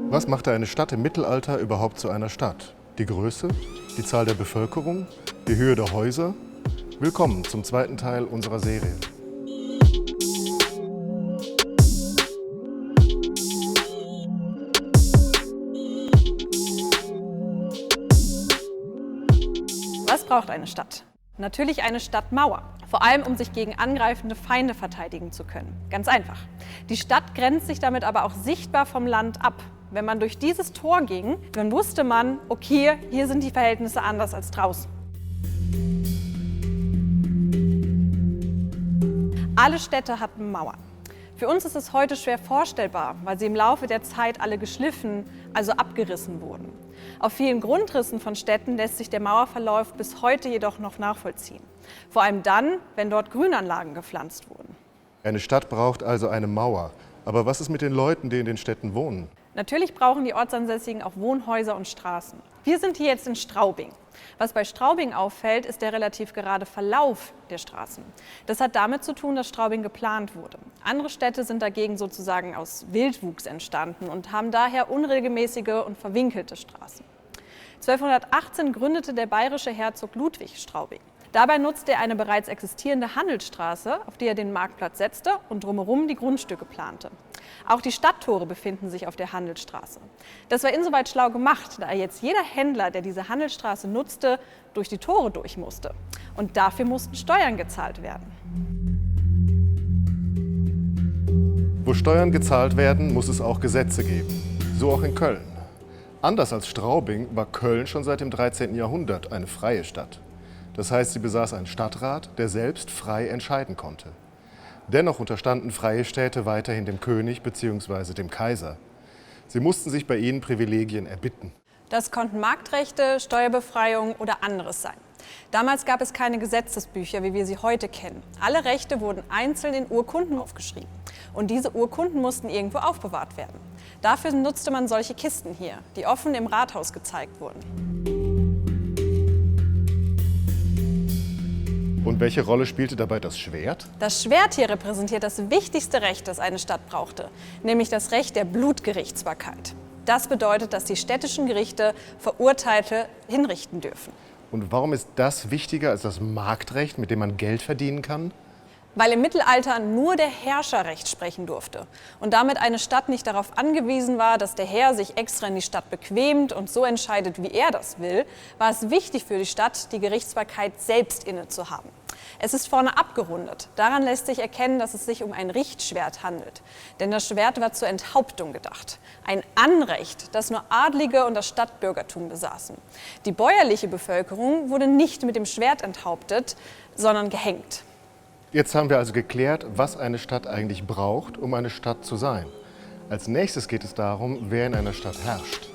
Was machte eine Stadt im Mittelalter überhaupt zu einer Stadt? Die Größe, die Zahl der Bevölkerung, die Höhe der Häuser? Willkommen zum zweiten Teil unserer Serie. Was braucht eine Stadt? Natürlich eine Stadtmauer, vor allem um sich gegen angreifende Feinde verteidigen zu können. Ganz einfach. Die Stadt grenzt sich damit aber auch sichtbar vom Land ab. Wenn man durch dieses Tor ging, dann wusste man, okay, hier sind die Verhältnisse anders als draußen. Alle Städte hatten Mauern. Für uns ist es heute schwer vorstellbar, weil sie im Laufe der Zeit alle geschliffen, also abgerissen wurden. Auf vielen Grundrissen von Städten lässt sich der Mauerverlauf bis heute jedoch noch nachvollziehen. Vor allem dann, wenn dort Grünanlagen gepflanzt wurden. Eine Stadt braucht also eine Mauer. Aber was ist mit den Leuten, die in den Städten wohnen? Natürlich brauchen die Ortsansässigen auch Wohnhäuser und Straßen. Wir sind hier jetzt in Straubing. Was bei Straubing auffällt, ist der relativ gerade Verlauf der Straßen. Das hat damit zu tun, dass Straubing geplant wurde. Andere Städte sind dagegen sozusagen aus Wildwuchs entstanden und haben daher unregelmäßige und verwinkelte Straßen. 1218 gründete der bayerische Herzog Ludwig Straubing. Dabei nutzte er eine bereits existierende Handelsstraße, auf die er den Marktplatz setzte und drumherum die Grundstücke plante. Auch die Stadttore befinden sich auf der Handelsstraße. Das war insoweit schlau gemacht, da jetzt jeder Händler, der diese Handelsstraße nutzte, durch die Tore durch musste. Und dafür mussten Steuern gezahlt werden. Wo Steuern gezahlt werden, muss es auch Gesetze geben. So auch in Köln. Anders als Straubing war Köln schon seit dem 13. Jahrhundert eine freie Stadt. Das heißt, sie besaß einen Stadtrat, der selbst frei entscheiden konnte. Dennoch unterstanden freie Städte weiterhin dem König bzw. dem Kaiser. Sie mussten sich bei ihnen Privilegien erbitten. Das konnten Marktrechte, Steuerbefreiung oder anderes sein. Damals gab es keine Gesetzesbücher, wie wir sie heute kennen. Alle Rechte wurden einzeln in Urkunden aufgeschrieben. Und diese Urkunden mussten irgendwo aufbewahrt werden. Dafür nutzte man solche Kisten hier, die offen im Rathaus gezeigt wurden. Und welche Rolle spielte dabei das Schwert? Das Schwert hier repräsentiert das wichtigste Recht, das eine Stadt brauchte, nämlich das Recht der Blutgerichtsbarkeit. Das bedeutet, dass die städtischen Gerichte Verurteilte hinrichten dürfen. Und warum ist das wichtiger als das Marktrecht, mit dem man Geld verdienen kann? Weil im Mittelalter nur der Herrscher Recht sprechen durfte und damit eine Stadt nicht darauf angewiesen war, dass der Herr sich extra in die Stadt bequemt und so entscheidet, wie er das will, war es wichtig für die Stadt, die Gerichtsbarkeit selbst inne zu haben. Es ist vorne abgerundet. Daran lässt sich erkennen, dass es sich um ein Richtschwert handelt. Denn das Schwert war zur Enthauptung gedacht. Ein Anrecht, das nur Adlige und das Stadtbürgertum besaßen. Die bäuerliche Bevölkerung wurde nicht mit dem Schwert enthauptet, sondern gehängt. Jetzt haben wir also geklärt, was eine Stadt eigentlich braucht, um eine Stadt zu sein. Als nächstes geht es darum, wer in einer Stadt herrscht.